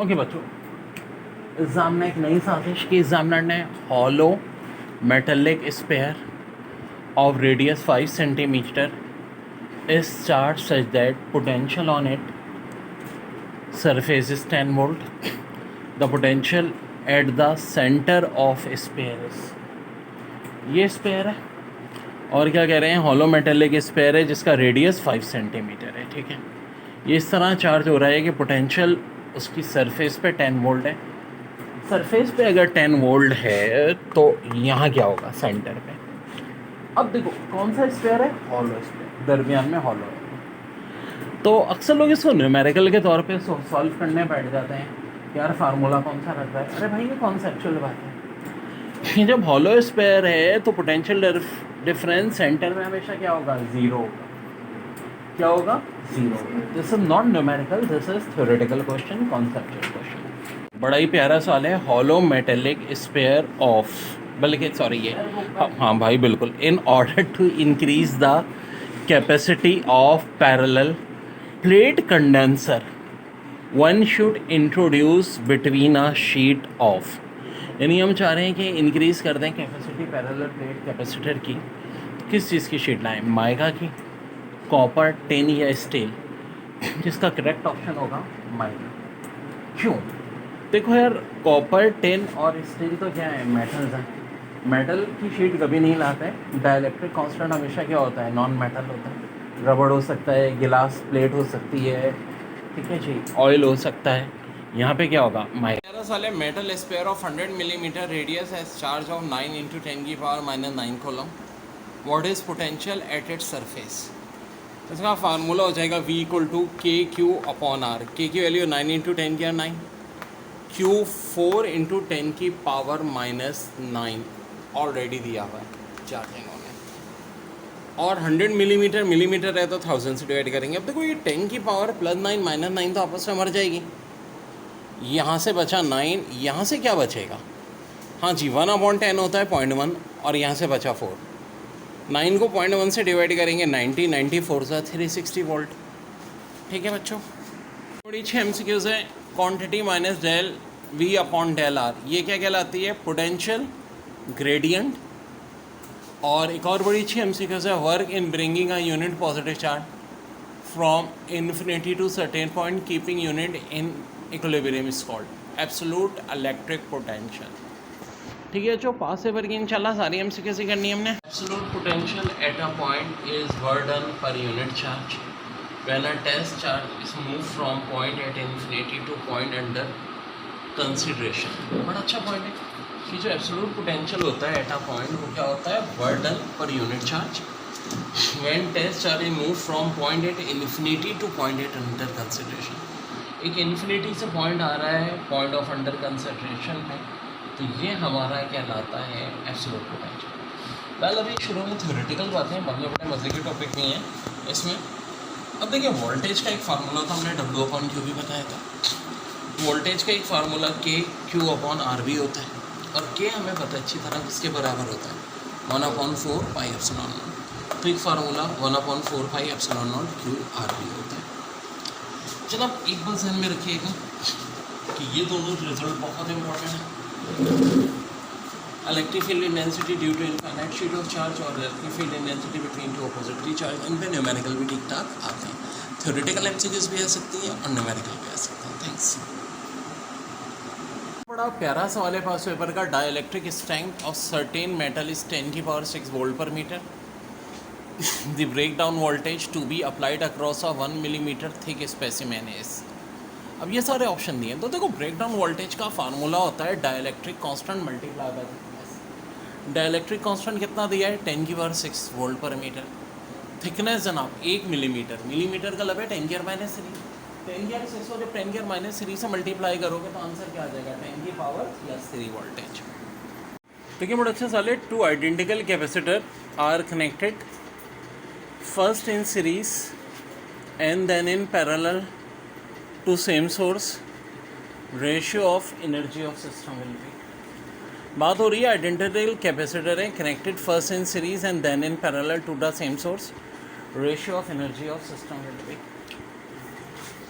Okay बच्चों, exam में एक नई साजिश की एग्जामिनर ने hollow metallic sphere of radius 5 centimetre is charged such that potential on it surface is 10 volt. The potential at the center of sphere is, ये spare है और क्या कह रहे हैं, हॉलो मेटेलिक स्पेयर है जिसका रेडियस 5 सेंटीमीटर है। ठीक है, ये इस तरह चार्ज हो रहा है कि पोटेंशियल उसकी सरफेस पे 10 वोल्ट है। सरफेस पे अगर 10 वोल्ट है तो यहाँ क्या होगा, सेंटर पे। अब देखो कौन सा स्पेयर है, हॉलो स्पेयर, दरमियान में हॉलो है। तो अक्सर लोग इसको न्यूमेरिकल के तौर पे सॉल्व करने बैठ जाते हैं, यार फार्मूला कौन सा रहता है। अरे भाई ये कॉन्सेप्चुअल बात है कि जब हॉलो स्पेयर है तो पोटेंशियल डिफरेंस सेंटर में हमेशा क्या होगा, ज़ीरो होगा। क्या होगा, zero. This is not numerical, this is theoretical question, conceptual question. बड़ा ही प्यारा सवाल है, हॉलो मेटेलिक स्पेयर ऑफ, बल्कि सॉरी ये हाँ भाई बिल्कुल, in order to increase the capacity of parallel plate condenser one should introduce between a sheet of, यानी हम चाह रहे हैं कि इंक्रीज़ कर दें कैपेसिटी पैरेलल प्लेट कैपेसिटर की। किस चीज़ की शीट लाएं, माइका की, कॉपर, टिन या स्टील, जिसका करेक्ट ऑप्शन होगा माइका। क्यों, देखो यार कॉपर, टिन और स्टील तो क्या है, मेटल्स हैं। मेटल की शीट कभी नहीं लाते। डाइलेक्ट्रिक कांस्टेंट हमेशा क्या होता है, नॉन मेटल होता है। रबड़ हो सकता है, गिलास प्लेट हो सकती है, ठीक है जी, ऑयल हो सकता है। यहाँ पे क्या होगा, माइका वाले metal sphere of 100 millimetre radius has charge of 9 × 10⁻⁹ coulomb. What is potential at its surface. इसका फार्मूला हो जाएगा V = KQ/R। K की वैल्यू 9 × 10⁻⁹, Q 4 × 10⁻⁹ ऑलरेडी दिया हुआ है चार्जिंग होने, और 100 मिलीमीटर है तो 1000 से डिवाइड करेंगे। अब देखो ये 10⁻9 - 9 तो आपस में मर जाएगी। यहाँ से बचा 9, यहाँ से क्या बचेगा, हाँ जी 1/10 होता है 0.1, और यहाँ से बचा 4। 9 को 0.1 से डिवाइड करेंगे 90, 94 से 360 वोल्ट। ठीक है बच्चों, थोड़ी 6 MCQs है। क्वांटिटी माइनस डेल V/डेल R, ये क्या कहलाती है, पोटेंशियल ग्रेडियंट। और एक और बड़ी अच्छी MCQs है, work in bringing a unit positive charge from infinity to certain point keeping unit in equilibrium is called absolute electric potential. ठीक है जो पास पेपर की इंशाल्लाह सारी MCQs ही करनी है हमने। Absolute potential at a point is work per unit charge when a test charge is move from point at infinity to point under consideration. बड़ा अच्छा पॉइंट है कि जो एब्सोल्यूट पोटेंशियल होता है एट अ पॉइंट, वो क्या होता है, work per unit charge when test charge is move from point at infinity to point at under consideration. एक इन्फिनिटी से पॉइंट आ रहा है पॉइंट ऑफ अंडर कंसिडरेशन में, तो ये हमारा कहलाता है एब्सोल्यूट पोटेंशियल। वेल अभी शुरू में थ्योरेटिकल बातें, बाद में बड़े मज़े के टॉपिक नहीं है इसमें। अब देखिए वोल्टेज का एक फार्मूला था, हमने W/Q भी बताया था। वोल्टेज का एक फार्मूला KQ/R भी होता है, और K हमें पता है अच्छी तरह किसके बराबर होता है, 1/4πε0। तो एक फार्मूला 1/4πε0 QR भी होता है। जनाब एक बात ध्यान में रखिएगा कि ये दोनों रिजल्ट बहुत इंपॉर्टेंट है। Electric field intensity due to infinite sheet of charge और electric field intensity between two oppositely charge, इन पे न्यूमेरिकल भी ठीक ठाक आते हैं। थ्योरेटिकल MCQs भी आ सकती है और न्यूमेरिकल भी आ सकते हैं। थैंक्स। बड़ा प्यारा सवाल है पास पेपर का, dielectric strength of certain metal is 10⁶ volt पर metre. The breakdown voltage to be applied across a 1 millimeter thick specimen is। अब ये सारे ऑप्शन दिए हैं, तो देखो ब्रेकडाउन वोल्टेज का फार्मूला होता है dielectric constant multiply by thickness. Dielectric constant कितना दिया है, 10⁻6 वोल्ट पर मीटर। थिकनेस जनाब 1 मिलीमीटर, मिलीमीटर का लब है 10⁻3। 10⁻6 को जब 10⁻3 से मल्टीप्लाई करोगे तो आंसर क्या आ जाएगा, 10⁻3 वोल्टेज। देखिए बड़ा अच्छा सवाल है, two identical capacitor are connected first in series and then in parallel to same source, ratio of energy of system will be। बात हो रही है आइडेंटिकल कैपेसिटर है connected first in series and then in parallel to the same source, ratio of energy of system will be.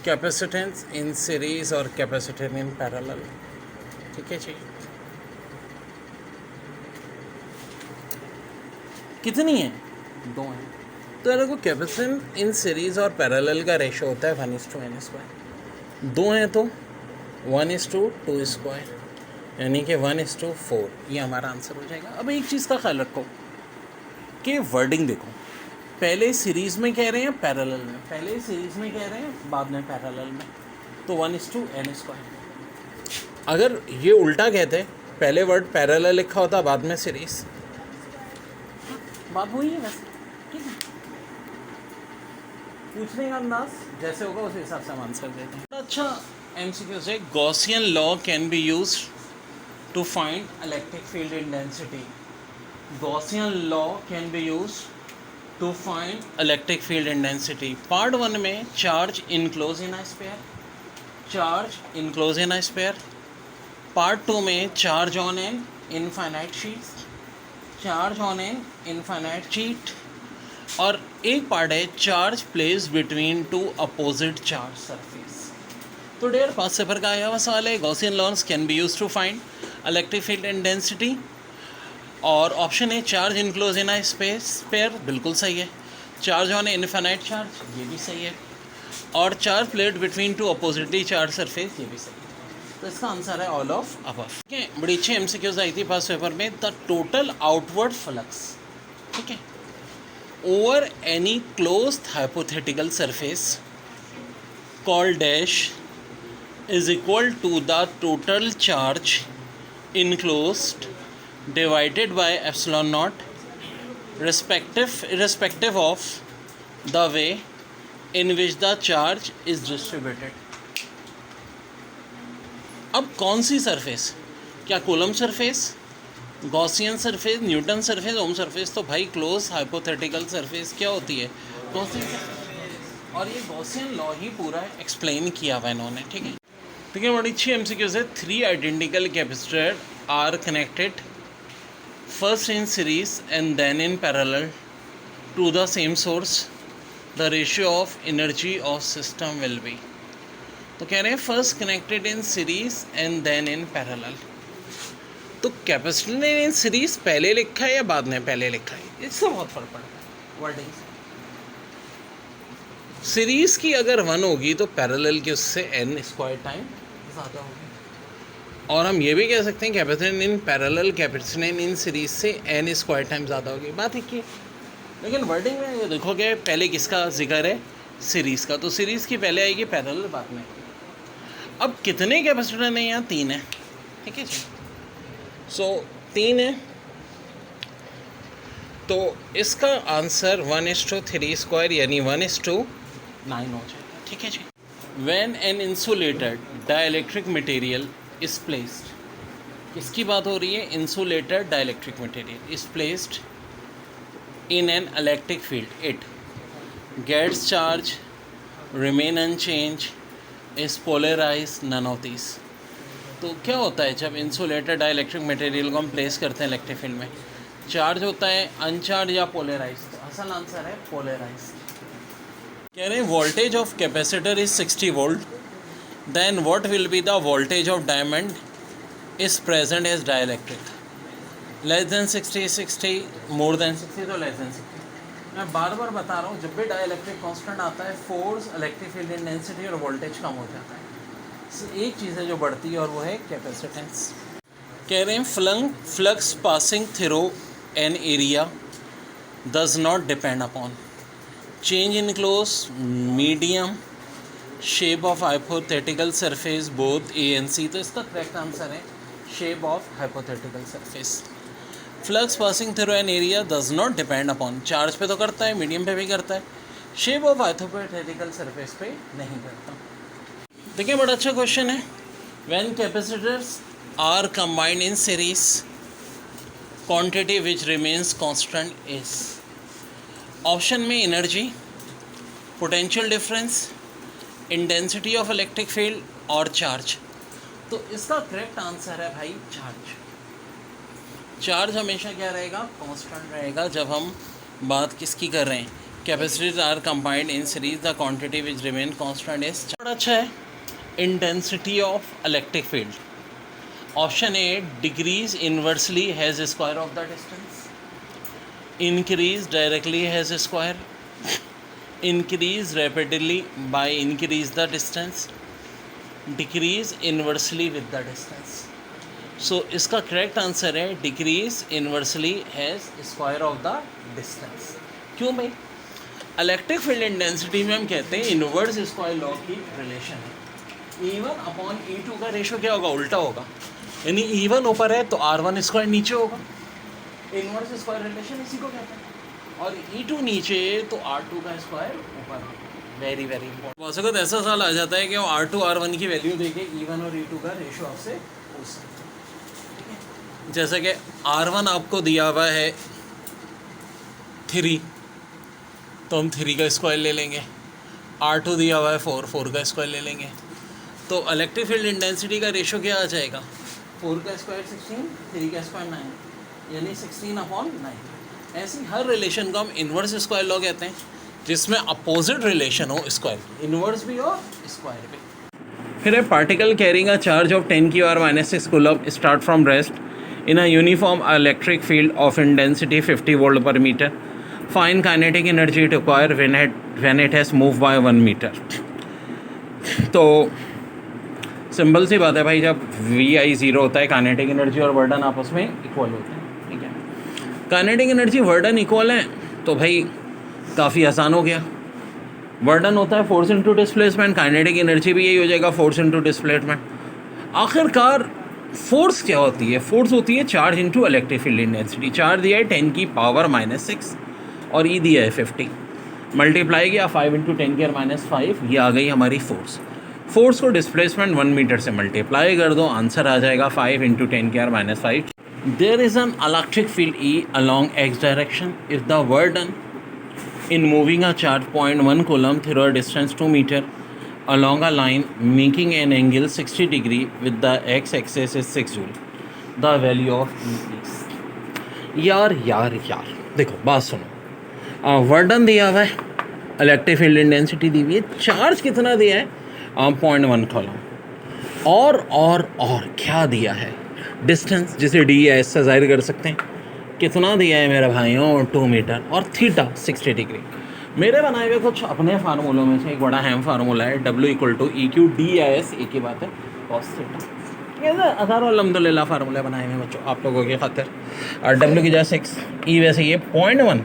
Capacitance in series और capacitance in parallel. ठीक है जी, कितनी है? 2 है। तो देखो कैपेसिटेंस इन सीरीज और पैरेलल का रेशो होता है 1:n²। 2 है तो 1:2², यानी कि 1:4। ये हमारा आंसर हो जाएगा। अब एक चीज़ का ख्याल रखो कि वर्डिंग देखो, पहले सीरीज़ में कह रहे हैं पैरेलल में, पहले सीरीज़ में कह रहे हैं बाद में पैरेलल में, तो 1:n²। अगर ये उल्टा कहते, पहले वर्ड पैरेलल लिखा होता बाद में सीरीज़, बात हुई है वैसे। ठीक है, पूछने का अंदाज जैसे होगा उस हिसाब से हम आंसर देते हैं। अच्छा एमसीक्यू से, Gaussian law can be use to find electric field intensity. Gaussian law can be use to find electric field intensity. Part 1 में charge enclose in a sphere, charge enclose in a sphere. Part 2 में charge on an infinite sheet, charge on an infinite sheet. और एक part है charge place between two opposite charge surface. तो डेयर पास paper का आया हुआ सवाल है, Gaussian laws can be use to find electric field intensity. और ऑप्शन है charge enclose in a sphere, बिल्कुल सही है। चार्ज ऑन इनफाइनाइट चार्ज, ये भी सही है। और charge plate between two oppositely charge surface, ये भी सही है। तो इसका आंसर है ऑल ऑफ अबव। ठीक है, बड़ी अच्छी एमसीक्यूज आई थी पास पेपर में। द टोटल आउटवर्ड फ्लक्स, ठीक है, over any closed hypothetical surface called dash is equal to the total charge enclosed divided by epsilon naught irrespective of the way in which the charge is distributed। अब कौन सी surface, क्या coulomb surface, Gaussian surface, Newton surface, ohm surface? तो भाई close hypothetical surface क्या होती है? Gaussian surface. और ये गॉसियन लॉ ही पूरा एक्सप्लेन किया हुआ इन्होंने। ठीक है, ठीक है, बड़ी अच्छी एमसीक्यूज है। 3 identical capacitor are connected first in series and then in parallel to the same source, the ratio of energy of system will be। तो कह रहे हैं first connected in series and then in parallel. तो capacitor ने in series पहले लिखा है या बाद में पहले लिखा है, इससे बहुत फर्क पड़ता है वर्डिंग से। सीरीज की अगर 1 होगी तो पैरेलल की उससे n² टाइम ज़्यादा होगी। और हम ये भी कह सकते हैं capacitance in parallel capacitance in series से n² टाइम ज़्यादा होगी। बात एक ही, लेकिन वर्डिंग में ये देखोगे पहले किसका जिक्र है? सीरीज़ का। तो सीरीज़ की पहले आएगी, पैरेलल बाद में। अब कितने कैपेसिटर हैं यहाँ? 3 है। ठीक है जी, सो 3 है, तो इसका आंसर 1:3² यानी 1:9 हो जाएगा। ठीक है जी। When an insulated dielectric material is placed, इसकी बात हो रही है, insulated dielectric material is placed in an electric field, it gets charge, remain unchanged, is polarized, none of these। तो क्या होता है जब इंसुलेटेड डाइलेक्ट्रिक मटेरियल को हम प्लेस करते हैं इलेक्ट्रिक फील्ड में? चार्ज होता है अनचार्ज या पोलराइज्ड? तो असल आंसर है पोलराइज्ड। कह रहे हैं voltage of capacitor is 60 volt, then what will be the voltage of diamond is present as dielectric? less than 60, more than 60, तो less than 60। मैं बार बार बता रहा हूँ, जब भी डाइलेक्ट्रिक कांस्टेंट आता है फोर्स, इलेक्ट्रिक फील्ड इंटेंसिटी और वोल्टेज कम हो जाता है। एक चीज़ है जो बढ़ती है और वो है कैपेसिटेंस। कह रहे हैं flux passing through an area does not depend upon change in close medium shape of hypothetical surface both A and C. तो इसका करेक्ट आंसर है shape of hypothetical surface. Flux passing through an area does not depend upon, charge पे तो करता है, medium पे भी करता है, शेप ऑफ हाइपोथेटिकल सरफेस पे नहीं करता। देखिए बड़ा अच्छा क्वेश्चन है। When capacitors are combined in series, quantity which remains constant is. Option में energy, potential difference, intensity of electric field और चार्ज। तो इसका करेक्ट आंसर है भाई चार्ज। चार्ज हमेशा क्या रहेगा? कांस्टेंट रहेगा जब हम बात किसकी कर रहे हैं? Capacities are combined in series, the quantity which remain constant is. अच्छा है, intensity of electric field. Option A, decrease inversely has square of the distance, increase directly has square, increase rapidly by increase the distance, decrease inversely with the distance. So इसका correct answer है decrease inversely has square of the distance. क्यों भाई? Electric field intensity में हम कहते हैं inverse square law की relation है। E1 अपॉन E2 का रेशो क्या होगा? उल्टा होगा, यानी E1 ऊपर है तो R1 स्क्वायर नीचे होगा। इनवर्स स्क्वायर रिलेशन इसी को कहते हैं। और E2 नीचे तो R2 का स्क्वायर ऊपर है। Very very important. बहुत वक्त ऐसा सवाल आ जाता है कि वो R2 R1 की वैल्यू देके E1 और E2 का रेशो आपसे पूछ सकते हैं, ठीक है। जैसे कि R1 आपको दिया हुआ है 3, तो हम 3 का स्क्वायर ले लेंगे। R2 दिया हुआ है 4 का स्क्वायर ले लेंगे। तो इलेक्ट्रिक फील्ड इंटेंसिटी का रेशो क्या आ जाएगा? 4 का स्क्वायर 16, 3 का स्क्वायर 9, यानी 16/9। ऐसी हर रिलेशन को हम इन्वर्स स्क्वायर लॉ कहते हैं, जिसमें अपोजिट रिलेशन हो स्क्वायर की, इन्वर्स भी और स्क्वायर भी। फिर है particle carrying a charge of 10⁻⁻6 coulomb start from rest in a uniform electric field of intensity 50 volt पर metre. Fine kinetic energy require when it has move by 1 metre. तो simple सी बात है भाई, जब VI 0 होता है काइनेटिक एनर्जी और वर्डन आपस में इक्वल होते हैं, ठीक है। काइनेटिक एनर्जी वर्डन इक्वल है तो भाई काफ़ी आसान हो गया। वर्डन होता है force into displacement, kinetic energy भी यही हो जाएगा, फोर्स इनटू डिस्प्लेसमेंट। आखिरकार फोर्स क्या होती है? फोर्स होती है charge into electric field intensity. Charge दिया है 10⁻⁻6 और E दिया है 50, मल्टीप्लाई किया 5 × 10⁻⁵, ये आ गई हमारी फोर्स। फोर्स को डिस्प्लेसमेंट 1 मीटर से मल्टीप्लाई कर दो, आंसर आ जाएगा 5 × 10⁻⁵। There is an electric field E along x direction if the work done in moving a charge 0.1 coulomb through a distance 2 meter along a line making an angle 60 degree with the x-axis is 6 joule. The value of E is। यार देखो बात सुनो, वर्डन दिया हुआ है, electric field intensity दी हुई है, charge कितना दिया है? 0.1 कॉलम। और क्या दिया है? डिस्टेंस, जिसे डी या एस से जाहिर कर सकते हैं। कितना दिया है मेरे भाइयों? 2 मीटर और थीटा 60 डिग्री। मेरे बनाए हुए कुछ अपने फार्मूलों में से एक बड़ा अहम फार्मूला है W = EQ DIS, एक ही बात है, cos थीटा। ये हज़ारों अल्हम्दुलिल्लाह फार्मूले बनाए हुए बच्चों आप लोगों के खातिर। और W की जगह 6, E वैसे ये 0.1।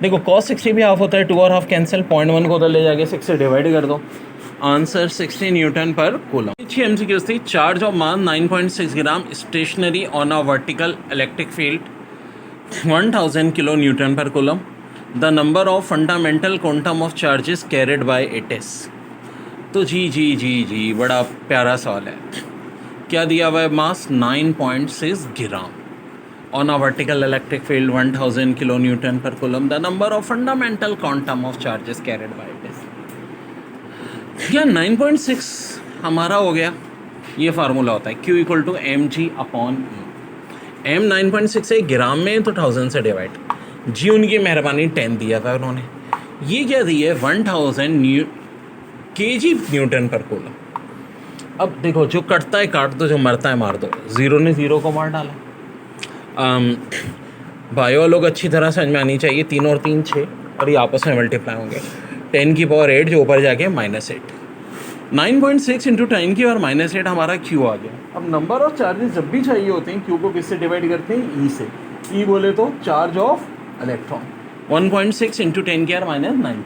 देखो cos 60 भी हाफ होता है, 2 और हाफ कैंसिल, 0.1 को उधर ले जाके 6 से डिवाइड कर दो, आंसर 60 न्यूटन पर कूलम। अच्छी MCQ थी। Charge of mass 9.6 gram stationary on a vertical electric field 1000 kilo newton पर coulomb. The number of fundamental quantum of charges carried by it is. तो जी बड़ा प्यारा सवाल है। क्या दिया हुआ है? Mass 9.6 gram on a vertical electric field 1000 kilo newton पर coulomb. The number of fundamental quantum of charges carried by it is. क्या 9.6 हमारा हो गया? ये फार्मूला होता है Q = mg/E। M 9.6 है, ग्राम में तो 1000 से डिवाइड, जी उनकी मेहरबानी 10 दिया था उन्होंने। ये क्या दी है? 1000 kg न्यूटन पर कूलम। अब देखो, जो कटता है काट दो, जो मरता है मार दो। ज़ीरो ने ज़ीरो को मार डाला। बायो लोग अच्छी तरह समझ में आनी चाहिए। 3 और 3 6 और ये आपस में मल्टीप्लाई होंगे। 10⁻8 जो ऊपर जाके -8। 9.6 × 10⁻⁻8 हमारा Q आ गया। अब नंबर ऑफ चार्जेस जब भी चाहिए होते हैं, Q को किससे डिवाइड करते हैं? E से। E बोले तो charge of electron. 1.6 × 10⁻⁹।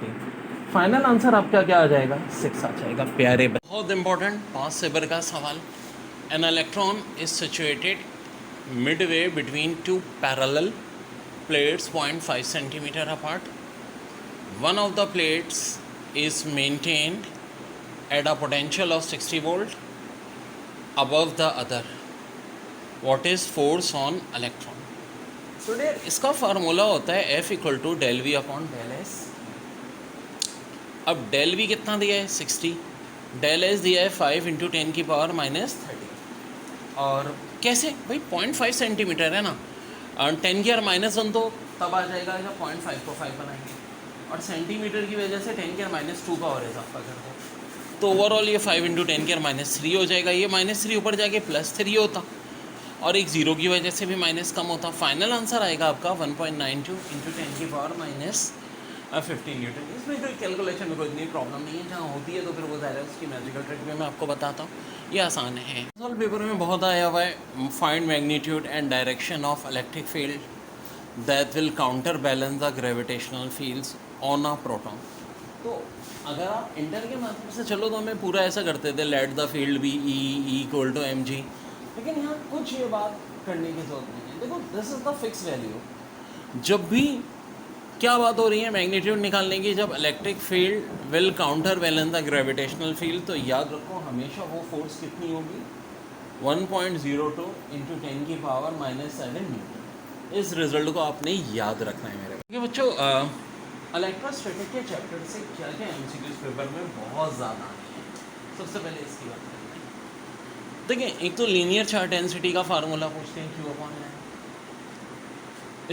Final answer आपका क्या आ जाएगा? 6 आ जाएगा। प्यारे बहुत इंपॉर्टेंट 5 सेबर का सवाल। An electron is situated Midway between 2 parallel plates 0.5 centimetre apart. One of the plates is maintained at a potential of 60 volt above the other. What is force on electron? So dear, इसका formula होता है F = ∂V/∂S। अब ∂V कितना दिया है? 60। ∂S दिया है 5 × 10⁻⁻30। और कैसे भाई? 0.5 सेंटीमीटर है ना, और 10⁻⁻1 तो तब आ जाएगा जब 0.5 को 5 बनाएंगे। और सेंटीमीटर की वजह से 10⁻² का और इजाफा कर दो, तो ओवरऑल ये 5 × 10⁻³ हो जाएगा। ये -3 ऊपर जाके +3 होता और एक ज़ीरो की वजह से भी माइनस कम होता। फाइनल आंसर आएगा आपका 1.92 × 10⁻⁻15 न्यूटन। इसमें कोई कैलकुलेशन में कोई इतनी प्रॉब्लम नहीं है, जहाँ होती है तो फिर वो ज़ाहिर है उसकी मैजिकल ट्रिक में मैं आपको बताता हूँ, ये आसान है। सॉल्व पेपर में बहुत आया हुआ है, find magnitude and direction of electric field that will counter balance the gravitational fields on a proton. तो अगर आप इंटर के माध्यम से चलो तो हमें पूरा ऐसा करते थे, let the field be E equal to mg, लेकिन यहाँ कुछ ये बात करने की जरूरत नहीं है। देखो this is the fix value. जब भी क्या बात हो रही है मैग्नीट्यूड निकालने की, जब electric field will counter balance the gravitational field, तो याद रखो हमेशा वो फोर्स कितनी होगी, 1.02 × 10⁻⁻7 न्यूटन। इस रिजल्ट को आपने याद रखना है मेरे क्योंकि बच्चों इलेक्ट्रोस्टैटिक के चैप्टर से क्या क्या एमसीक्यूज पेपर में बहुत ज़्यादा आए हैं। सबसे पहले इसकी बात करते हैं। देखिए एक तो लीनियर चार्ज डेंसिटी का फार्मूला पूछते हैं Q/N,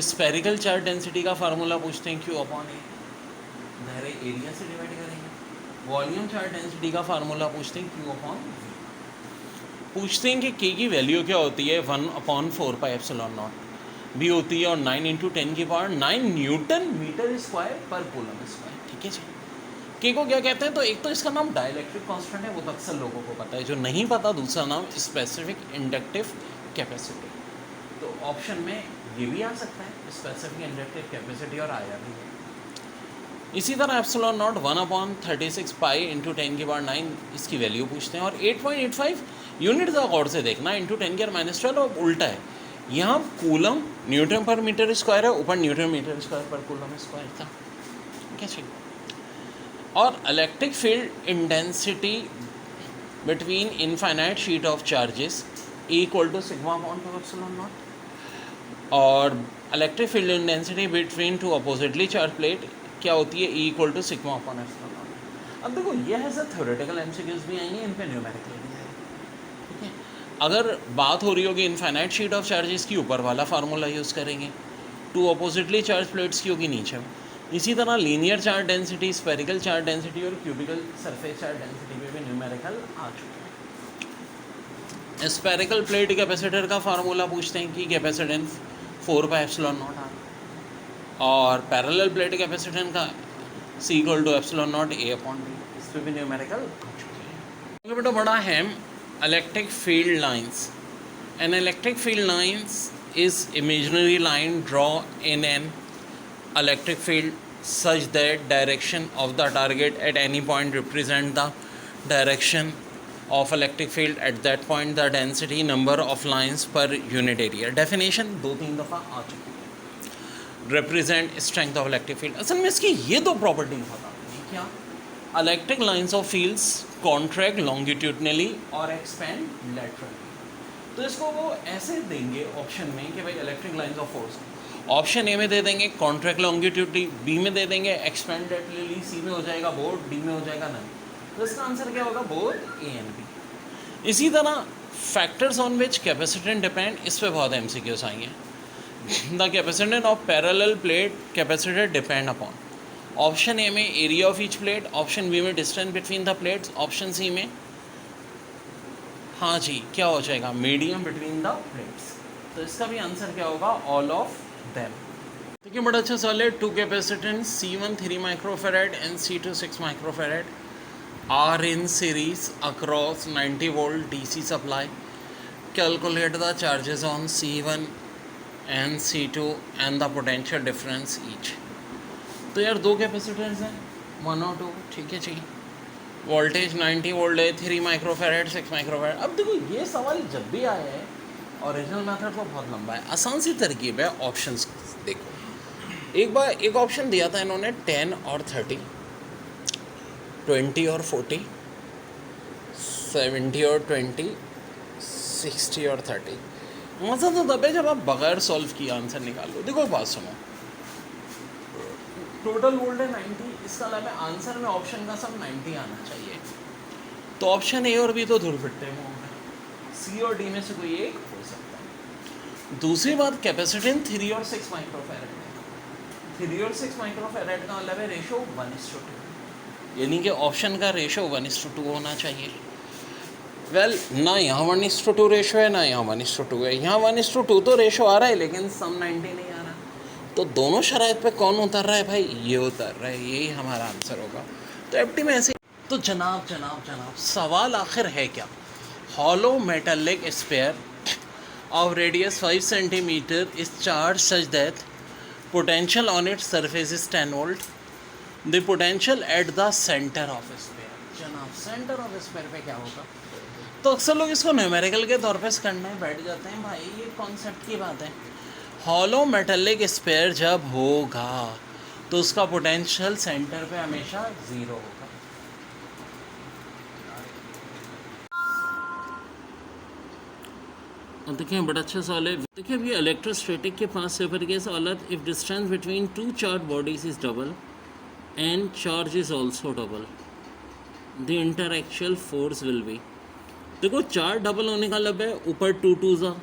स्फेरिकल चार्ज डेंसिटी का फार्मूला पूछते हैं Q/A, दायरे एरिया से डिवाइड करेंगे। वॉल्यूम चार्ज डेंसिटी का फार्मूला पूछते हैं Q/V। पूछते हैं कि K की वैल्यू क्या होती है, 1/4πε0 भी होती है और 9 × 10⁹ न्यूटन मीटर स्क्वायर पर कूलम स्क्वायर। ठीक है जी। के को क्या कहते हैं, तो एक तो इसका नाम डाइलेक्ट्रिक कांस्टेंट है, वो तो अक्सर लोगों को पता है। जो नहीं पता दूसरा नाम स्पेसिफिक इंडक्टिव कैपेसिटी। तो ऑप्शन में ये भी आ सकता है, स्पेसिफिक इंडक्टिव कैपेसिटी, और आया भी है। इसी तरह ε0 1/36 π × 10⁹ इसकी वैल्यू पूछते हैं। और 8.85 यूनिट का गौर से देखना, × 10⁻12 और उल्टा है। यहाँ कूलम न्यूटन पर मीटर स्क्वायर है, ऊपर न्यूटन मीटर स्क्वायर पर कूलम स्क्वायर था। क्या चाहिए। और electric field intensity between infinite sheet of charges equal to σ/2ε0। और electric field intensity between two oppositely charge plate क्या होती है, इक्वल टू σ/ε0। अब देखो ये है सर थ्योरेटिकल एमसीक्यूज भी आएंगे, इन पे न्यूमेरिकल भी आएंगे। ठीक है, अगर बात हो रही होगी इनफाइनाइट शीट ऑफ चार्जेस की, ऊपर वाला फार्मूला यूज़ करेंगे। टू अपोजिटली चार्ज प्लेट्स की होगी नीचे में। इसी तरह linear charge density, spherical charge density और क्यूबिकल सरफेस चार्ज डेंसिटी में भी न्यूमेरिकल आ चुके हैं। स्फेरिकल प्लेट कैपेसिटर का फार्मूला पूछते हैं कि कैपेसिटेंस 4πε0 और पैरेलल प्लेट कैपेसिटेंस का C = ε0 A/B। इस पर भी न्यूमेरिकल आ चुके हैं। बेटा बड़ा है electric field lines. N electric field lines is imaginary line drawn in an electric field such that direction of the target at any point represent the direction of electric field at that point, the density number of lines per unit area। definition 2-3 दफ़ा आ चुकी है। represent strength of electric field, असल में इसकी ये दो property बताती हैं। क्या, electric lines of fields contract longitudinally और expand laterally। तो इसको वो ऐसे देंगे ऑप्शन में कि भाई electric lines of force, option A में दे देंगे कॉन्ट्रैक्ट लॉन्गिट्यूडली, बी में दे देंगे एक्सपेंड लेटरली, सी में हो जाएगा बोथ, डी में हो जाएगा नन। तो इसका आंसर क्या होगा, बोथ ए एंड बी। इसी तरह factors on which capacitance depend, इस पर बहुत एमसीक्यूज आएंगे। The capacitance of parallel plate capacitor depend upon, option A में area of each plate, option B में distance between the plates, option C में हाँ जी क्या हो जाएगा, मीडियम बिटवीन द प्लेट्स। तो इसका भी आंसर क्या होगा, ऑल ऑफ देम। देखिए बड़ा अच्छा सवाल है। Two capacitance C1 3 microfarad and C2 6 microfarad are in series across 90 volt DC supply. Calculate the charges on C1 and C2 and the potential difference each. तो यार दो कैपेसिटेंस हैं 1 और 2, ठीक है जी। वोल्टेज 90 वोल्ट है, 3 माइक्रोफेरेड 6 माइक्रोफेरेड। अब देखो ये सवाल जब भी आया है, ओरिजिनल मेथड तो बहुत लंबा है, आसान सी तरकीब है। ऑप्शंस देखो, एक बार एक ऑप्शन दिया था इन्होंने 10 और 30, 20 और 40, 70 और 20, 60 और 30। मज़ा तो तब है जब आप बगैर सॉल्व किए आंसर निकालो। देखो बात सुनो, टोटल वोल्ट है 90, इसका मतलब है आंसर में ऑप्शन का सब 90 आना चाहिए। तो ऑप्शन ए और बी तो धुल फिटते हैं, सी और डी में से कोई एक हो सकता है। दूसरी बात कैपेसिटेंस 3 और 6 माइक्रोफेरेड है, 3 और 6 माइक्रोफेरेड का मतलब है रेशो 1:2, यानी कि ऑप्शन का रेशो 1:2 होना चाहिए। वेल ना यहाँ 1:2 रेशो है, ना यहाँ 1:2 है। यहाँ 1:2 तो रेशो आ रहा है, लेकिन सम 90 नहीं आ रहा। तो दोनों शराइत पे कौन उतर रहा है भाई? ये उतर रहा है, यही हमारा आंसर होगा। तो एफटी में ऐसे। तो जनाब जनाब जनाब सवाल आखिर है क्या? Hollow metallic sphere of radius 5 centimeter is charged such that potential on its surface is 10 volt. The potential at the center of sphere. जनाब सेंटर ऑफ स्फीयर पे क्या होगा? तो अक्सर लोग इसको न्यूमेरिकल के तौर पे करने बैठ जाते हैं। भाई ये कॉन्सेप्ट की बात है। हॉलो मेटालिक स्फीयर जब होगा तो उसका पोटेंशियल सेंटर पे हमेशा 0 होगा। और देखिए बड़ा अच्छा सवाल है। देखिए अभी इलेक्ट्रोस्टैटिक के पास पेपर के सवाल, if distance between two charge bodies is double and charge is also double, the interaction force will be. देखो चार्ज डबल होने का मतलब है ऊपर 2 2 ज़ा,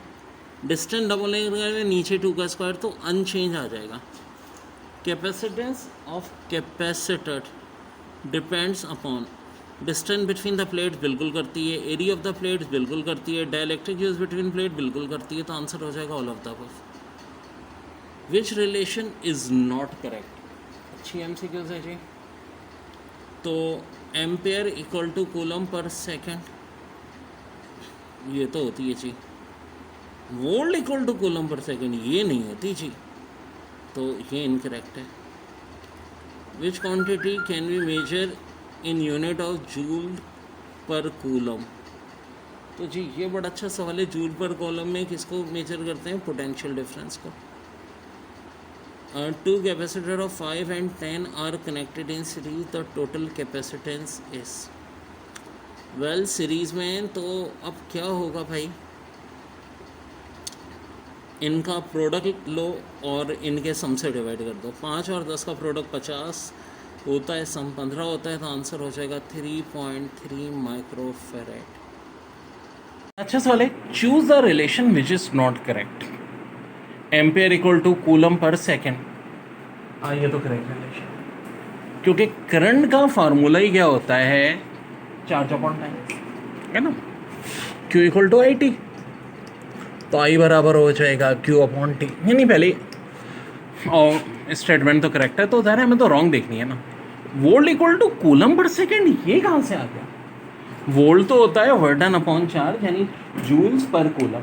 डिस्टेंस डबल होने का मतलब है नीचे 2 का स्क्वायर, तो अनचेंज आ जाएगा। Capacitance of capacitor depends upon distance between the plate बिल्कुल करती है, एरिया ऑफ द प्लेट बिल्कुल करती है, डायलैक्ट्रिक यूज बिटवीन प्लेट बिल्कुल करती है। तो आंसर हो जाएगा all of the above. Which relation is not correct? अच्छी एमसीक्यूज है जी। तो एम्पेयर इक्वल टू कूलम पर सेकेंड, ये तो होती है जी। वोल्ट इक्वल टू कूलम पर सेकेंड, ये नहीं होती जी, तो ये इनकरेक्ट है। Which quantity can we measure in unit of joule पर कूलम? तो जी ये बड़ा अच्छा सवाल है। जूल पर कूलम में किसको मेजर करते हैं? पोटेंशियल डिफरेंस को। Two capacitor of 5 and 10 are connected in series, the total capacitance is. Well series में तो अब क्या होगा भाई, इनका प्रोडक्ट लो और इनके सम से डिवाइड कर दो। 5 और 10 का प्रोडक्ट 50 होता है, सम 15 होता है, तो आंसर हो जाएगा 3.3 माइक्रोफेरेड। अच्छा सवाल है। Choose the relation which is not correct. Ampere equal to coulomb पर सेकेंड, हाँ ये तो करेक्ट रिलेशन, क्योंकि करंट का फार्मूला ही क्या होता है? चार्ज अपॉन टाइम, है ना। Q इक्वल टू IT, तो I बराबर हो जाएगा Q अपॉन T। नहीं पहले और स्टेटमेंट तो करेक्ट है, तो उधर हमें तो रॉन्ग देखनी है ना। वोल्ट इक्वल टू कूलम पर सेकेंड, ये कहाँ से आ गया? वोल्ट तो होता है वर्डन अपॉन चार्ज, यानी joules per coulomb.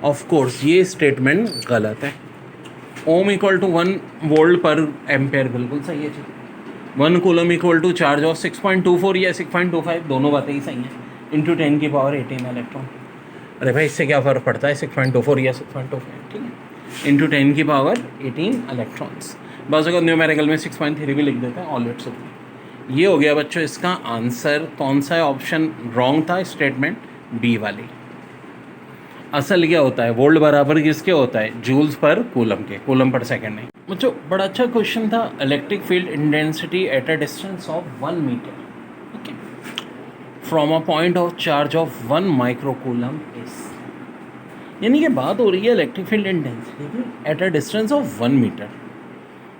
Of course ये स्टेटमेंट गलत है। Ohm equal to 1 volt per ampere बिल्कुल सही है जी। 1 coulomb equal to charge of 6.24 या 6.25, दोनों बातें ही सही हैं। इंटू 10 की पावर 18 इलेक्ट्रॉन। अरे भाई इससे क्या फ़र्क पड़ता है? 6.24 या 6.25, ठीक है। इंटू 10 की पावर 18 इलेक्ट्रॉन्स। बस अगर न्यूमेरिकल में 6.3 भी लिख देते हैं, ऑल इट्स ओके। ये हो गया बच्चों इसका आंसर। कौन सा ऑप्शन रॉन्ग था? स्टेटमेंट बी वाली। असल क्या होता है? वोल्ट बराबर किसके होता है? जूल्स पर कूलम के, कूलम पर सेकंड नहीं। बच्चों बड़ा अच्छा क्वेश्चन था। Electric field intensity at a distance of 1 metre, okay, from a point of charge of 1 microcoulomb is. यानी कि बात हो रही है इलेक्ट्रिक फील्ड इंटेंसिटी की at a distance of 1 metre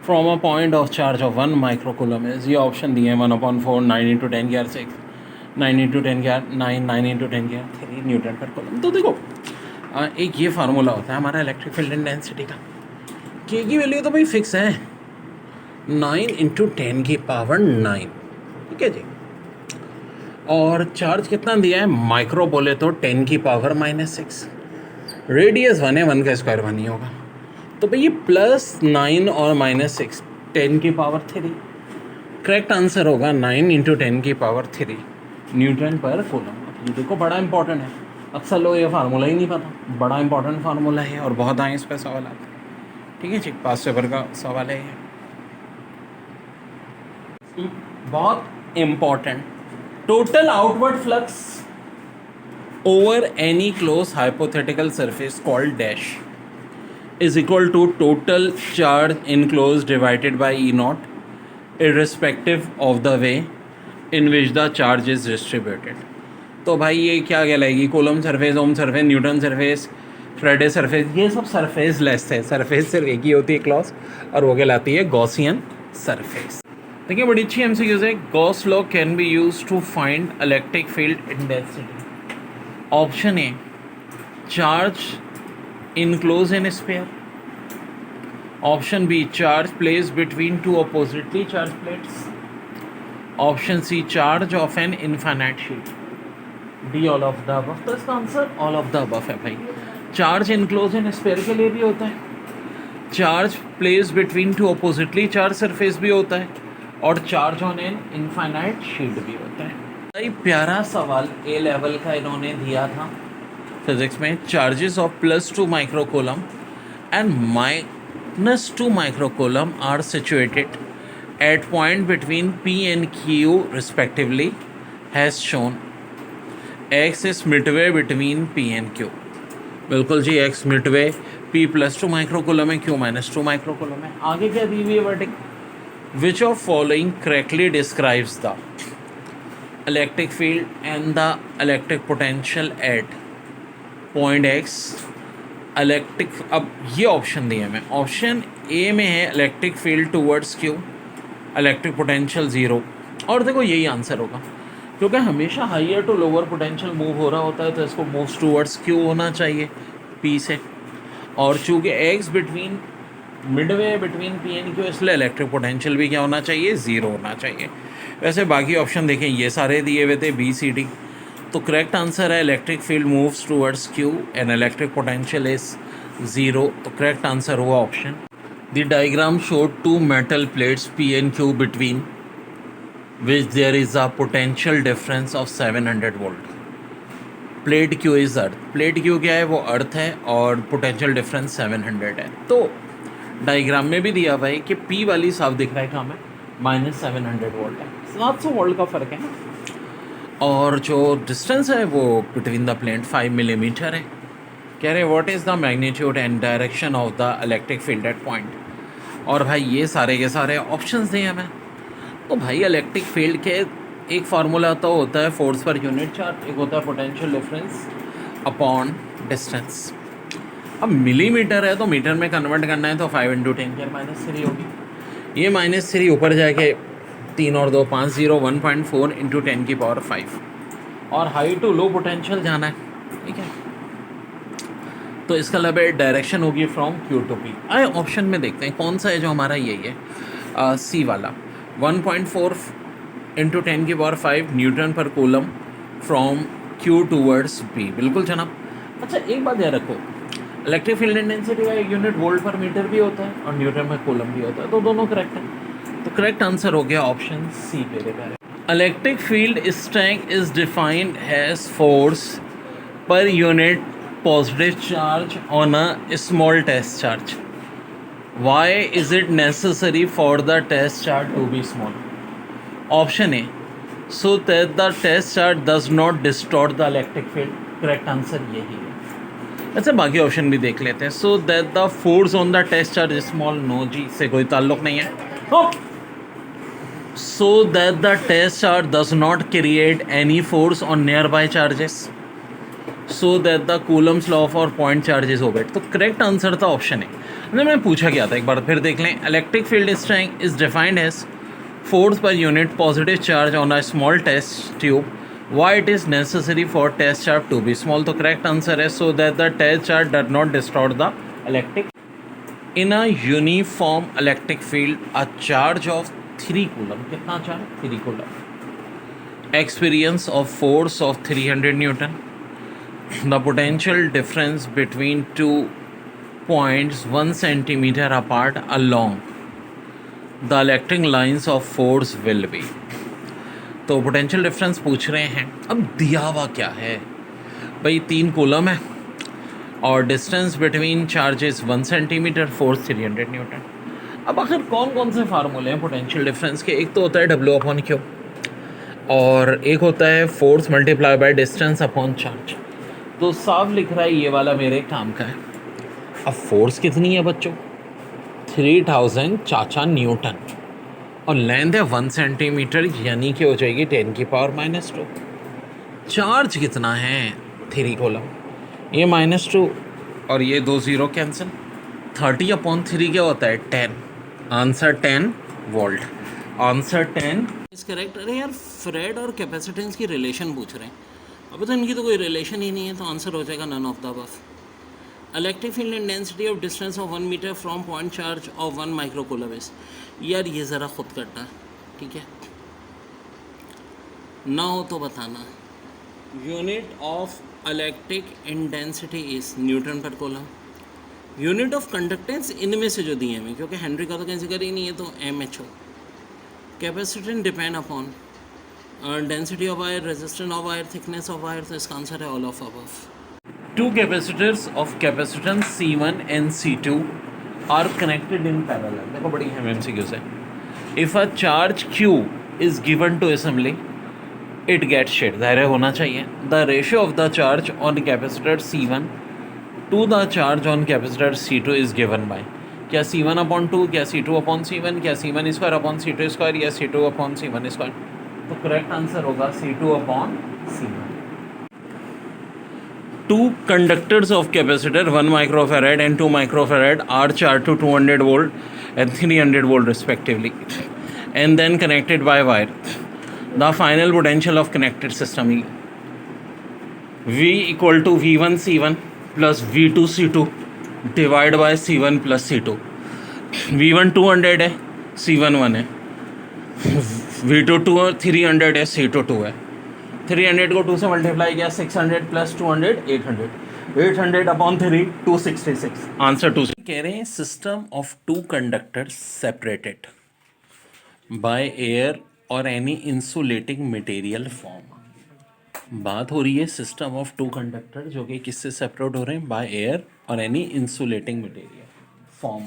from a point of charge of 1 microcoulomb is. ये option दिए हैं 1/4, 9 × 10⁻⁶, 9 × 10⁻9, 9 × 10⁻³ न्यूटन पर कूलम। तो देखो एक ये फार्मूला होता है हमारा इलेक्ट्रिक फील्ड इंटेंसिटी का। के की वैल्यू तो भाई फिक्स है, 9 × 10⁹, ठीक है जी। और चार्ज कितना दिया है? माइक्रो बोले तो 10⁻⁻⁶। रेडियस 1 है, 1 का स्क्वायर 1 ही होगा। तो भाई ये +9 और -6, 10⁻³ करेक्ट आंसर होगा। 9 × 10⁻³ न्यूटन पर कूलम। ये देखो बड़ा इंपॉर्टेंट है, अक्सर लोग ये फार्मूला ही नहीं पता। बड़ा इंपॉर्टेंट फार्मूला है और बहुत आए इस पर सवाल आते हैं, ठीक है जी। पास पेपर का सवाल है ये, बहुत important. Total outward flux over any close hypothetical surface called dash is equal to total charge enclosed divided by E0 irrespective of the way in which the charge is distributed। तो भाई ये क्या कहलाएगी? Coulomb surface, ohm surface, Newton surface, Friday surface, ये सब surface less है, surface सिर्फ एक ही होती है क्लॉज, और वो कहलाती है गॉसियन सरफेस। देखिए बड़ी अच्छी एमसीक्यूज है। Gauss law can be use to find electric field intensity. Option A, charge enclose in sphere. Option B, charge place between two oppositely charge plates. Option C, charge of an infinite sheet. D, all of the above. तो इसका answer all of the above है भाई। Charge enclose in spare के लिए भी होता है, charge place between two oppositely charge surface भी होता है, और charge on an infinite sheet भी होता है। भाई प्यारा सवाल ए लेवल का इन्होंने दिया था फिजिक्स में। Charges of +2 microcoulomb and -2 microcoulomb are situated at point between P and Q respectively has shown X is midway between P and Q। बिल्कुल जी, X midway, P +2 माइक्रोकूलम है, Q -2 माइक्रोकूलम है। आगे क्या दी हुई है verdict? Which of following correctly describes the electric field and the electric potential at point X electric. अब ये option दिए मैं, ऑप्शन ए में है electric field towards Q, electric potential 0। और देखो यही आंसर होगा, क्योंकि हमेशा higher to lower potential move हो रहा होता है, तो इसको मूव टूवर्ड्स Q होना चाहिए P से। और चूँकि X between Midway between P and Q, इसलिए इलेक्ट्रिक पोटेंशियल भी क्या होना चाहिए? 0 होना चाहिए। वैसे बाकी ऑप्शन देखें, ये सारे दिए हुए थे B C D, तो करेक्ट आंसर है electric field moves towards Q and electric potential is 0। तो करेक्ट आंसर हुआ option. The diagram showed two metal plates P and Q between which there is a potential difference of 700 volt. Plate Q is earth. Plate Q क्या है? वो अर्थ है, और potential difference 700 है। तो diagram में भी दिया हुआ है कि P वाली साफ दिख रहा है कहाँ में? -700 वोल्ट है, 700 वोल्ट का फ़र्क है ना। और जो डिस्टेंस है वो बिटवीन द प्लेट 5 मिलीमीटर है। कह रहे what is the magnitude and direction of the electric field at point. और भाई ये सारे के सारे ऑप्शंस दिए हमें। तो भाई इलेक्ट्रिक फील्ड के एक फार्मूला तो होता है फोर्स पर यूनिट चार्ज, एक होता है पोटेंशियल डिफरेंस अपॉन डिस्टेंस। अब मिलीमीटर है तो मीटर में कन्वर्ट करना है, तो 5 × 10⁻³ होगी। ये -3 ऊपर जाके 3 और 2 5 0 1.4 × 10⁵। और हाई टू लो पोटेंशियल जाना है, ठीक है। तो इसका मतलब डायरेक्शन होगी फ्रॉम Q to P। आए ऑप्शन में देखते हैं कौन सा है जो हमारा यही है, सी वाला। 1.4 × 10⁵ न्यूटन पर coulomb from Q towards P। बिल्कुल जनाब। अच्छा एक बात याद रखो, इलेक्ट्रिक फील्ड इंटेंसिटी का एक यूनिट वोल्ट पर मीटर भी होता है और न्यूटन पर कूलम भी होता है, तो दोनों करेक्ट है। तो करेक्ट आंसर हो गया ऑप्शन सी पे प्यारे। Electric field strength is defined as force per unit positive charge on a small test charge. Why is it necessary for the test charge to be small? Option A, so that the test charge does not distort the electric field. Correct answer यही है। अच्छा बाकी option भी देख लेते हैं। So that the force on the test charge is small. No जी, इससे कोई ताल्लुक नहीं है। So that the test charge does not create any force on nearby charges. So that the Coulomb's law for point charge is obeyed। तो correct answer था option A. मैंने पूछा क्या था, एक बार फिर देख लें। Electric field strength is defined as force per unit positive charge on a small test tube. Why it is necessary for test charge to be small. तो करेक्ट आंसर है so that the test charge does not distort the electric. In a uniform electric field a charge of 3 coulomb, कितना charge? 3 coulomb, experience of force of 300 Newton. The potential difference between 2 points 1 centimeter apart along the electric lines of force will be। तो potential difference पूछ रहे हैं। अब दिया हुआ क्या है भाई? 3 कूलम है और distance between charges 1 centimetre, force 300 Newton. अब आखिर कौन कौन से फार्मूले हैं पोटेंशियल डिफरेंस के? एक तो होता है W/Q, और एक होता है force multiply by distance upon charge. तो साफ लिख रहा है ये वाला मेरे काम का है। अब फोर्स कितनी है बच्चों? 3000 चाचा न्यूटन, और लेंथ है 1 सेंटीमीटर, यानी कि हो जाएगी 10⁻²। चार्ज कितना है? 3 कूलम, ये -2 और ये 2 0 कैंसिल। 30/3 क्या होता है? 10। Answer 10 volt. Answer 10 is correct. अरे यार, फ्रेड और कैपेसिटेंस की रिलेशन पूछ रहे हैं, अभी तो इनकी तो कोई रिलेशन ही नहीं है, तो आंसर हो जाएगा none of the above. Electric field and density of distance of 1 metre from point charge of 1 microcoulomb is. यार ये ज़रा खुद करना, ठीक है ना हो तो बताना। Unit of electric intensity is Newton पर कूलम। यूनिट ऑफ कंडक्टेंस इनमें से जो दिए हैं, क्योंकि हेनरी का तो कंसिडर ही नहीं है, तो MHO। Capacitance depend upon density of wire, resistance of wire, thickness of wire, तो इसका आंसर है all of above. Two capacitors of capacitance C1 and C2 are connected in parallel. देखो बड़ी अहम MCQs है। If a charge Q is given to assembly it get shared, ज़ाहिर होना चाहिए। The ratio of the charge on capacitor C1 to the charge on capacitor C2 is given bye, क्या C1/2, क्या C2/C1, क्या C1² या C2/C1²। तो correct answer होगा C2/C1। Two conductors of capacitor 1 microfarad and 2 microfarad are charge to 200 volt and 300 volt respectively and then connected by wire. The final potential of connected system V equal to V1 C1 plus V2 C2 divided by C1 plus C2। V1 200 है, C1 1 है, V2 300 है, C2 2 है। 300 को 2 से multiply किया, 600 plus 200 800, 800/3 266। Answer 2। कह रहे हैं system of two conductors separated by air और एनी इंसुलेटिंग मटेरियल फॉर्म। बात हो रही है सिस्टम ऑफ टू कंडक्टर जो कि किससे सेपरेट हो रहे हैं? बाय एयर और any insulating material form.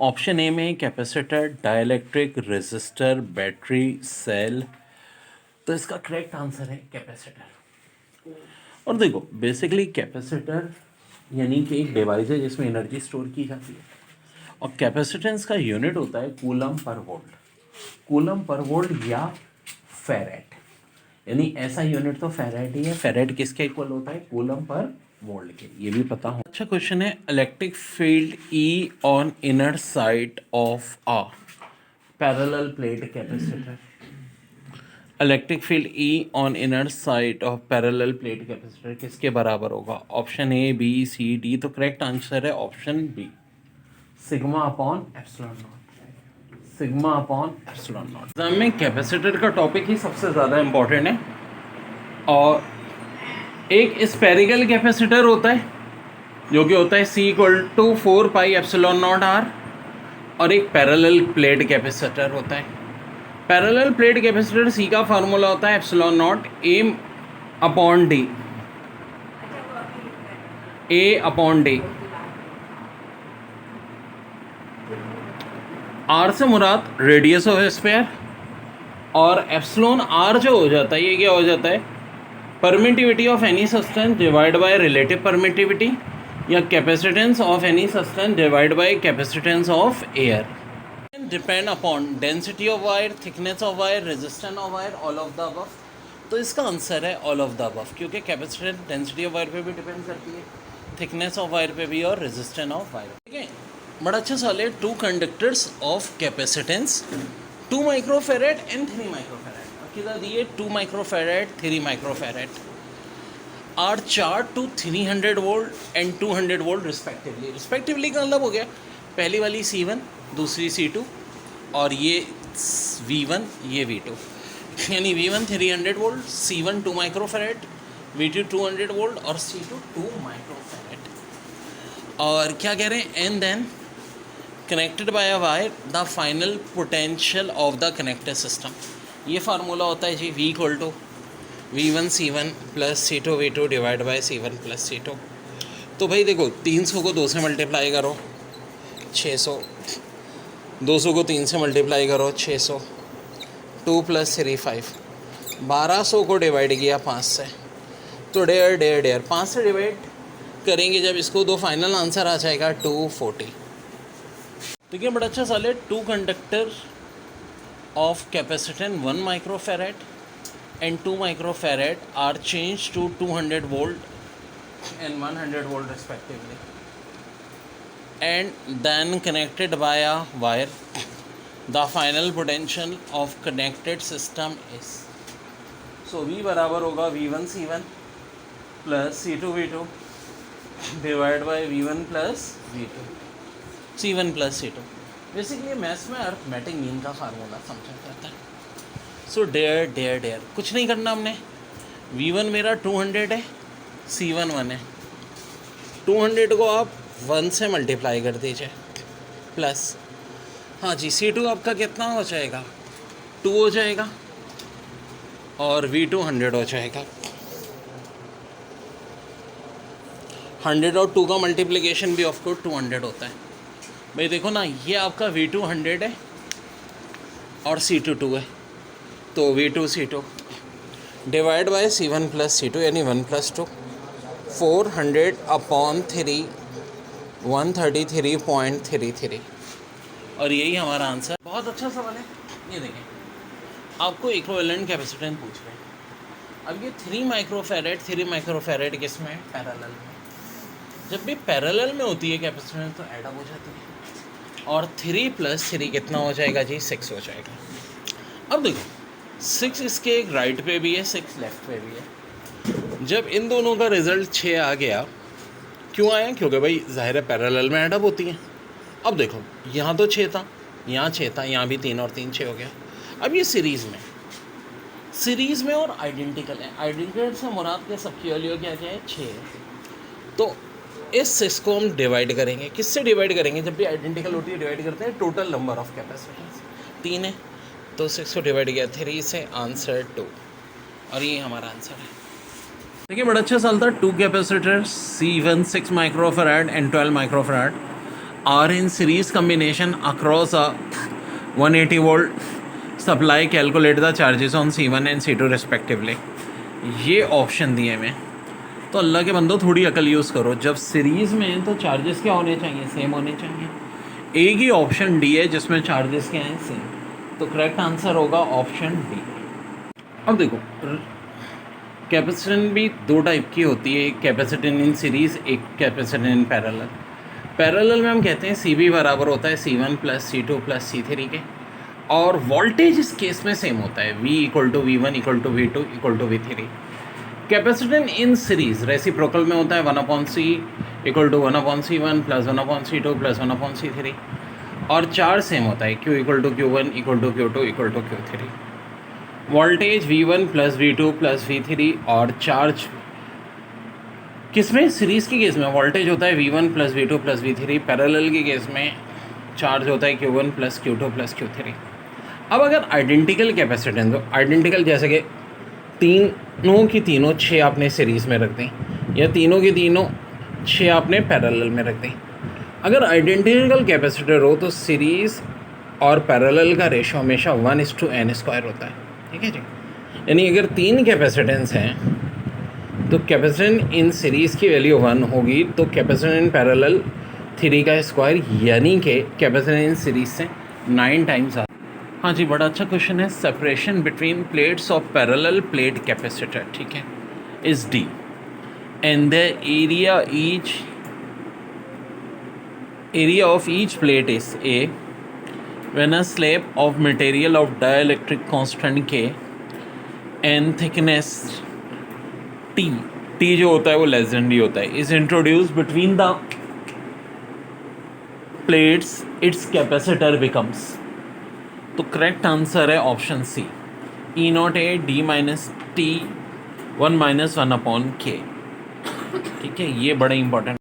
Option A में capacitor, dielectric, resistor, battery, cell, तो इसका करेक्ट आंसर है कैपेसिटर। और देखो बेसिकली कैपेसिटर यानी कि एक डिवाइस है जिसमें एनर्जी स्टोर की जाती है, और कैपेसिटेंस का यूनिट होता है coulomb per volt. Coulomb per volt या फेरेड, यानी ऐसा यूनिट तो फेरेड ही है। फेरेड किसके इक्वल होता है? कूलम पर वोल्ट के। ये भी पता हो। अच्छा क्वेश्चन है, electric field E on inner side of a parallel plate capacitor. Electric field E on inner side of parallel plate capacitor किसके बराबर होगा? Option A, B, C, D। तो करेक्ट आंसर है ऑप्शन B, σ/ε0। σ/ε0। एग्जाम में capacitor का topic ही सबसे ज़्यादा important है। और एक स्पेरिकल कैपेसिटर होता है जो कि होता है C = 4πε0R, और एक पैरेलल प्लेट कैपेसिटर होता है। पैरेलल प्लेट कैपेसिटर C का फार्मूला होता है ε0 A/D। A/D। R से मुराद रेडियस ऑफ स्फीयर, और एप्सिलॉन R जो हो जाता है ये क्या हो जाता है? Permittivity of any substance divide by relative permittivity, या capacitance of any substance divide by capacitance of air. Depend upon density of wire, thickness of wire, resistance of wire, all of the above. तो इसका answer है all of the above, क्योंकि capacitance density of wire पे भी depend करती है, thickness of wire पे भी, और रेजिस्टेंस ऑफ वायर। ठीक है, बड़ा अच्छा सवाल है। Two conductors of capacitance 2 microfarad and 3 microfarad कितना दिए? 2 microfarad, 3 microfarad are charge to 300 volt and 200 volt respectively. Respectively का मतलब हो गया पहली वाली C1, दूसरी C2, और ये V1, ये V2, यानी V1 300 volt, C1 2 microfarad, V2 200 volt और C2 2 माइक्रोफेरेड। और क्या कह रहे हैं? And then connected by a wire the final potential of the connected system. ये फार्मूला होता है जी V = V1 C1 plus C2 V2 divide by C1 plus C2। तो भाई देखो 300 को 2 से मल्टीप्लाई करो 600, 200 को 3 से मल्टीप्लाई करो 600, 2 + 3 5, 1200 को डिवाइड किया 5 से, तो 1.5 5 से डिवाइड करेंगे जब इसको, तो फाइनल आंसर आ जाएगा 240। ठीक है, बड़ा अच्छा सवाल है। Two conductor of capacitance 1 microfarad and 2 microfarad are change to 200 volt and 100 volt respectively, and then connected by a wire. The final potential of connected system is, so V बराबर होगा V1 C1 plus C2 V2 divide by V1 plus V2 C1 plus C2. Basically maths में arithmetic mean का formula समझा जाता है. सो dare कुछ नहीं करना हमने. V1 मेरा 200 है, C1 1 है. 200 को आप 1 से मल्टीप्लाई कर दीजिए प्लस, हाँ जी, C2 आपका कितना हो जाएगा, 2 हो जाएगा, और V2 100 हो जाएगा. 100 और 2 का मल्टीप्लिकेशन भी ऑफ कोर्स 200 होता है. भाई देखो ना, ये आपका V2 100 है और C2 2 है, तो V2 C2 divide by C1 plus C2 यानी 1 प्लस 2, 400 अपॉन 3 133.33. और यही हमारा आंसर. बहुत अच्छा सवाल है. ये देखें, आपको इक्विवेलेंट कैपेसिटेंस पूछ रहे हैं. अब ये 3 माइक्रोफैरेड किस में, पैरेलल में. जब भी पैरेलल में होती है कैपेसिटेंस तो ऐड अप हो जाती है, और 3 + 3 कितना हो जाएगा जी, 6 हो जाएगा. अब देखो, 6 इसके एक राइट पे भी है, 6 लेफ्ट पे भी है. जब इन दोनों का रिजल्ट 6 आ गया, क्यों आया, क्योंकि भाई जाहिर है पैरेलल में ऐड अप होती हैं. अब देखो, यहाँ तो 6 था, यहाँ 6 था, यहाँ भी 3 और 3 6 हो गया. अब ये सीरीज़ में और आइडेंटिकल है. आइडेंटिकल से मुराद के सबकी वैल्यू क्या क्या है, 6 है. तो इस 6 को हम डिवाइड करेंगे. किससे डिवाइड करेंगे, जब भी आइडेंटिकल होती है डिवाइड करते हैं टोटल नंबर ऑफ कैपेसिटेंस. 3 है, तो 6 को डिवाइड किया 3 से, आंसर 2. और ये हमारा आंसर है. देखिए, बड़ा अच्छा सवाल था. 2 capacitors C1 6 microfarad and 12 microfarad are in series combination across a 180 volt supply. Calculate the charges on C1 and C2 respectively. ये ऑप्शन दिए में, तो अल्लाह के बंदो थोड़ी अकल यूज़ करो. जब सीरीज़ में है तो चार्जेस क्या होने चाहिए, सेम होने चाहिए. एक ही ऑप्शन डी है जिसमें चार्जेस क्या हैं, सेम. तो करेक्ट आंसर होगा ऑप्शन डी. अब देखो, कैपेसिटेंस भी 2 टाइप की होती है. एक कैपेसिटेंस इन सीरीज़, एक कैपेसिटेंस इन पैरेलल. पैरेलल में हम कहते हैं CB बराबर होता है C1 plus C2 plus C3 के, और वोल्टेज इस केस में सेम होता है, V = V1 = V2 = V3. Capacitance इन सीरीज़ रेसिप्रोकल में होता है 1/C = 1/C1 plus 1/C2 plus 1/C3, और चार्ज सेम होता है, Q = Q1 = Q2 = Q3. Voltage V1 plus V2 plus V3, और चार्ज किसमें, सीरीज़ के केस में वोल्टेज होता है V1 plus V2 plus V3. Parallel के केस में चार्ज होता है Q1 plus Q2 plus Q3. अब अगर आइडेंटिकल कैपेसिटेंस हो, आइडेंटिकल जैसे कि तीनों की तीनों 6 आपने सीरीज़ में रख दी, या तीनों की तीनों 6 आपने पैरेलल में रख दी. अगर आइडेंटिकल कैपेसिटर हो तो सीरीज़ और पैरेलल का रेशो हमेशा 1:n² होता है. ठीक है जी. यानी अगर 3 कैपेसिटेंस हैं तो कैपेसिटेंस इन सीरीज़ की वैल्यू 1 होगी, तो कैपेसिटेंस इन पैरेलल 3 का स्क्वायर, यानी कि कैपेसिटेंस इन सीरीज़ से 9 टाइम्स. हाँ जी, बड़ा अच्छा क्वेश्चन है. Separation between plates of parallel plate capacitor, ठीक है, is D and the area of each plate is A when a slab of material of dielectric constant K and thickness T जो होता है वो लेस देन D होता है, is introduce between the plates, it's capacitor becomes. तो correct answer है option C, E0A D - T 1 - 1/K. ठीक है, ये बड़ा इंपॉर्टेंट